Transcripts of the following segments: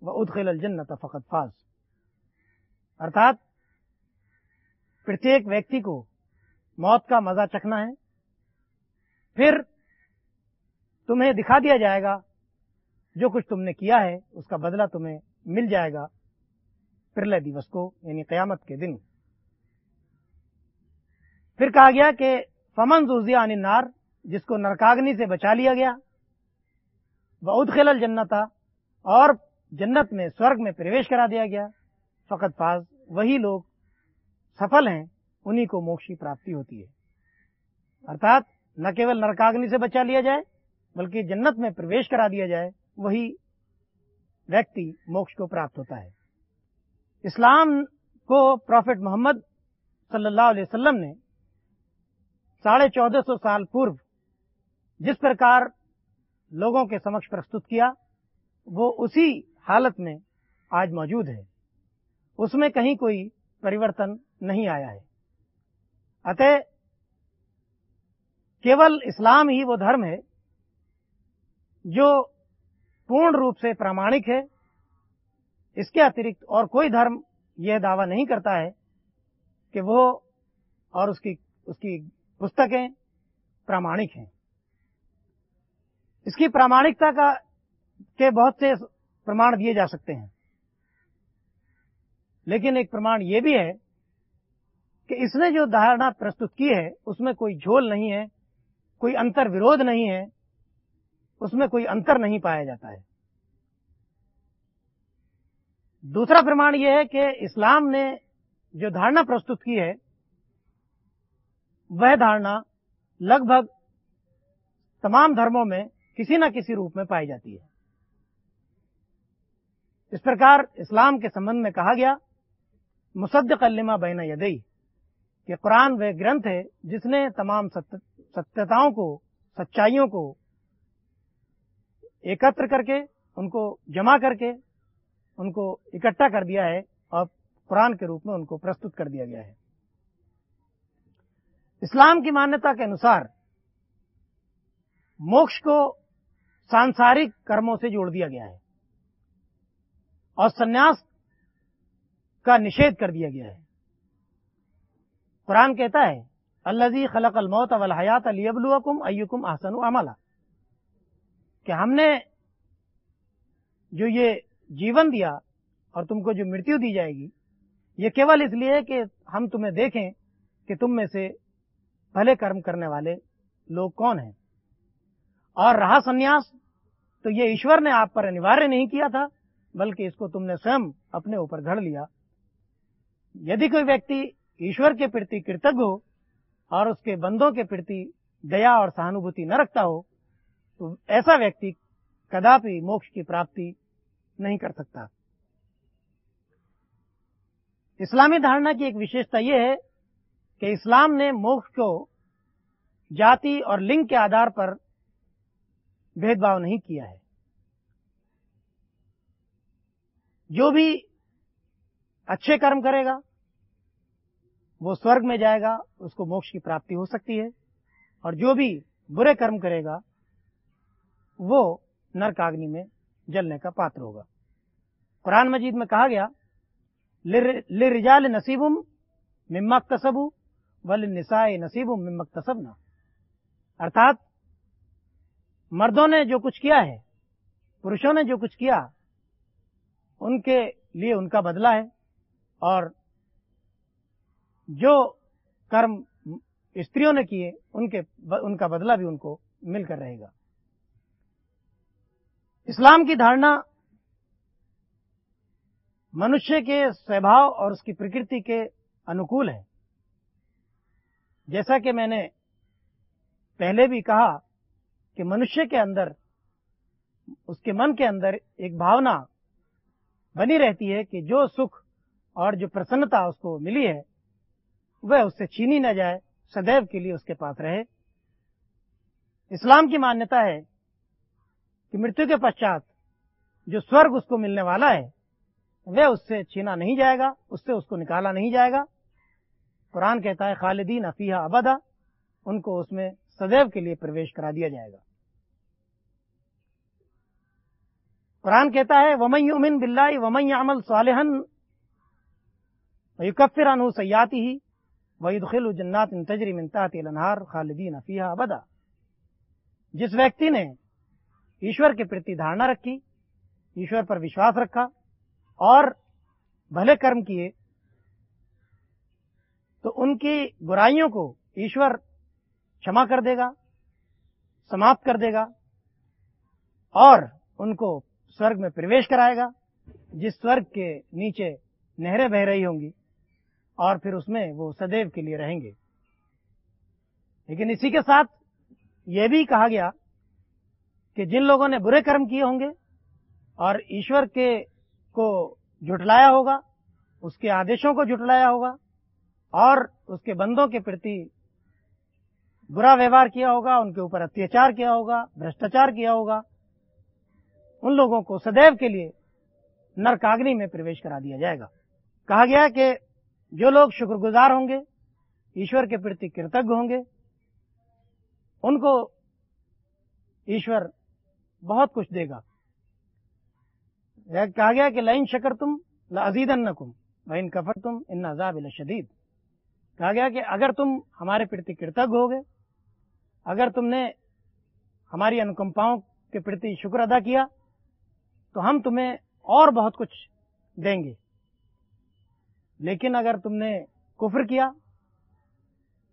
وادخل الجنت فقد فاز، ارتھات प्रत्येक व्यक्ति को मौत का मजा चखना है, फिर तुम्हें दिखा दिया जाएगा जो कुछ तुमने किया है उसका बदला तुम्हें मिल जाएगा प्रलय दिवस को, यानी क़यामत के दिन। फिर कहा गया कि फमन ज़ुज़िया अनिन नार, जिसको नरकाग्नि से बचा लिया गया, व उदखिलल जन्नता, और जन्नत में स्वर्ग में प्रवेश करा दिया गया, फ़क़द फाज़, वही लोग सफल हैं, उन्हीं को मोक्ष की प्राप्ति होती है। अर्थात न केवल नरकाग्नि से बचा लिया जाए बल्कि जन्नत में प्रवेश करा दिया जाए, वही व्यक्ति मोक्ष को प्राप्त होता है। इस्लाम को प्रॉफेट मोहम्मद सल्लल्लाहु अलैहि वसल्लम ने 1450 साल पूर्व जिस प्रकार लोगों के समक्ष प्रस्तुत किया, वो उसी हालत में आज मौजूद है, उसमें कहीं कोई परिवर्तन नहीं आया है। अतः केवल इस्लाम ही वो धर्म है जो पूर्ण रूप से प्रामाणिक है। इसके अतिरिक्त और कोई धर्म यह दावा नहीं करता है कि वो और उसकी पुस्तकें प्रामाणिक हैं। इसकी प्रामाणिकता के बहुत से प्रमाण दिए जा सकते हैं, लेकिन एक प्रमाण ये भी है कि इसने जो धारणा प्रस्तुत की है उसमें कोई झोल नहीं है, कोई अंतर विरोध नहीं है, उसमें कोई अंतर नहीं पाया जाता है। दूसरा प्रमाण यह है कि इस्लाम ने जो धारणा प्रस्तुत की है वह धारणा लगभग तमाम धर्मों में किसी न किसी रूप में पाई जाती है। इस प्रकार इस्लाम के संबंध में कहा गया, मुसद्दिक़न लिमा बैन यदैहि, कि कुरान वह ग्रंथ है जिसने तमाम सत्यताओं को, सच्चाइयों को एकत्र करके, उनको जमा करके, उनको इकट्ठा कर दिया है और कुरान के रूप में उनको प्रस्तुत कर दिया गया है। इस्लाम की मान्यता के अनुसार मोक्ष को सांसारिक कर्मों से जोड़ दिया गया है और संन्यास का निषेध कर दिया गया है। कुरान कहता है, अल्लज़ी खलक़ल मौत वल हयात लियब्लुवकुम अय्युकुम अहसनु अमला, कि हमने जो ये जीवन दिया और तुमको जो मृत्यु दी जाएगी, ये केवल इसलिए कि हम तुम्हें देखें कि तुम में से भले कर्म करने वाले लोग कौन हैं। और रहा संन्यास, तो ये ईश्वर ने आप पर अनिवार्य नहीं किया था, बल्कि इसको तुमने स्वयं अपने ऊपर घड़ लिया। यदि कोई व्यक्ति ईश्वर के प्रति कृतज्ञ हो और उसके बंदों के प्रति दया और सहानुभूति न रखता हो, तो ऐसा व्यक्ति कदापि मोक्ष की प्राप्ति नहीं कर सकता। इस्लामी धारणा की एक विशेषता यह है कि इस्लाम ने मोक्ष को जाति और लिंग के आधार पर भेदभाव नहीं किया है। जो भी अच्छे कर्म करेगा वो स्वर्ग में जाएगा, उसको मोक्ष की प्राप्ति हो सकती है, और जो भी बुरे कर्म करेगा वो नरकाग्नि में जलने का पात्र होगा। कुरान मजीद में कहा गया, लिर्रिजाल नसीबुम मिम्मा इक्तसबू वलिन्निसाए नसीबुम मिम्मा इक्तसबना, अर्थात मर्दों ने जो कुछ किया है, पुरुषों ने जो कुछ किया, उनके लिए उनका बदला है, और जो कर्म स्त्रियों ने किए उनका बदला भी उनको मिलकर रहेगा। इस्लाम की धारणा मनुष्य के स्वभाव और उसकी प्रकृति के अनुकूल है। जैसा कि मैंने पहले भी कहा कि मनुष्य के अंदर, उसके मन के अंदर एक भावना बनी रहती है कि जो सुख और जो प्रसन्नता उसको मिली है वह उससे छीनी न जाए, सदैव के लिए उसके पास रहे। इस्लाम की मान्यता है कि मृत्यु के पश्चात जो स्वर्ग उसको मिलने वाला है वह उससे छीना नहीं जाएगा, उससे उसको निकाला नहीं जाएगा। कुरान कहता है, खालिदीन फीहा अबदा, उनको उसमें सदैव के लिए प्रवेश करा दिया जाएगा। قرآن کہتا ہے وَمَن يُؤْمِن بِاللَّهِ وَمَن يَعْمَلْ صَالِحًا وَيُكَفِّرْ عَنْهُ سَيِّئَاتِهِ وَيُدْخِلْهُ جَنَّاتٍ تَجْرِي مِن تَحْتِهَا الْأَنْهَارُ خَالِدِينَ فِيهَا أَبَدًا۔ جس ویکتی نے ایشور کے پرتی دھارنا رکھی، ایشور پر وشواس رکھا اور بھلے کرم کیے، تو ان کی برائیوں کو ایشور क्षमा کر دے گا، سماپت کر دے گا اور ان کو سورگ میں پرویش کرائے گا، جس سورگ کے نیچے نہریں بہ رہی ہوں گی اور پھر اس میں وہ سدیو کے لیے رہیں گے۔ لیکن اسی کے ساتھ یہ بھی کہا گیا کہ جن لوگوں نے برے کرم کیے ہوں گے اور ایشور کے کو جھٹلایا ہوگا، اس کے آدیشوں کو جھٹلایا ہوگا اور اس کے بندوں کے پرتی برا ویوہار کیا ہوگا، ان کے اوپر اتیاچار کیا ہوگا، بھرشٹاچار کیا ہوگا، ان لوگوں کو سدیو کے لیے نرکاگنی میں پرویش کرا دیا جائے گا۔ کہا گیا کہ جو لوگ شکر گزار ہوں گے، ایشور کے پرتی کرتج ہوں گے، ان کو ایشور بہت کچھ دے گا۔ کہا گیا کہ لئن شکرتم لازیدنکم وئن کفرتم ان عذابی لشدید۔ کہا گیا کہ اگر تم ہمارے پرتی کرتج ہوگے، اگر تم نے ہماری انوکمپاؤں کے پرتی شکر ادا کیا تو ہم تمہیں اور بہت کچھ دیں گے، لیکن اگر تم نے کفر کیا،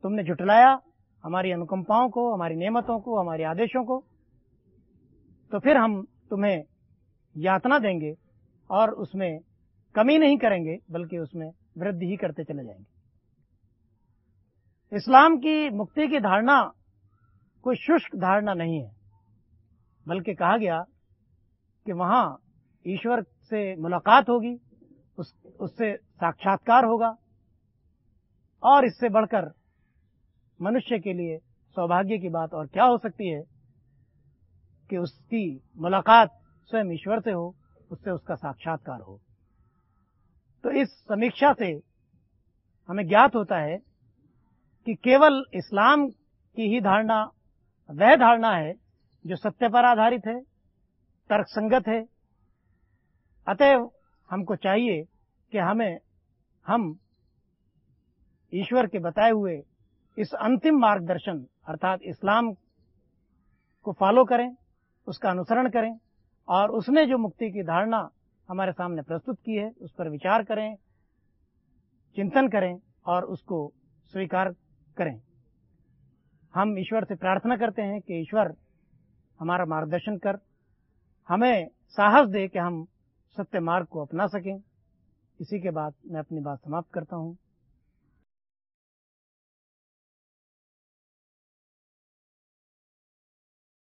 تم نے جھٹلایا ہماری انوکمپاؤں کو، ہماری نعمتوں کو، ہمارے آدیشوں کو، تو پھر ہم تمہیں یاتنا دیں گے اور اس میں کمی نہیں کریں گے بلکہ اس میں وردھی ہی کرتے چلے جائیں گے۔ اسلام کی مکتی کی دھارنا کوئی ششک دھارنا نہیں ہے، بلکہ کہا گیا کہ وہاں ایشور سے ملاقات ہوگی، اس سے ساکشاتکار ہوگا، اور اس سے بڑھ کر منشیہ کے لیے سوبھاگیہ کی بات اور کیا ہو سکتی ہے کہ اس کی ملاقات سوئم ایشور سے ہو، اس سے اس کا ساکشاتکار ہو۔ تو اس سمیکشا سے ہمیں گیات ہوتا ہے کہ کیول اسلام کی ہی دھارنا وہ دھارنا ہے جو ستیہ پر آدھارت ہے، ترک سنگت ہے۔ اتএव ہم کو چاہیے کہ ہم ایشور کے بتائے ہوئے اس انتم مارگ درشن ارتھات اسلام کو فالو کریں، اس کا انوسرن کریں اور اس نے جو مکتی کی دھارنا ہمارے سامنے پرستت کی ہے اس پر وچار کریں، چنتن کریں اور اس کو سویکار کریں۔ ہم ایشور سے پرارتھنا کرتے ہیں کہ ایشور ہمارا مارگدرشن کر ہمیں ساہس دے کہ ہم ستیہ مارگ کو اپنا سکیں۔ اسی کے بعد میں اپنی بات سماپت کرتا ہوں۔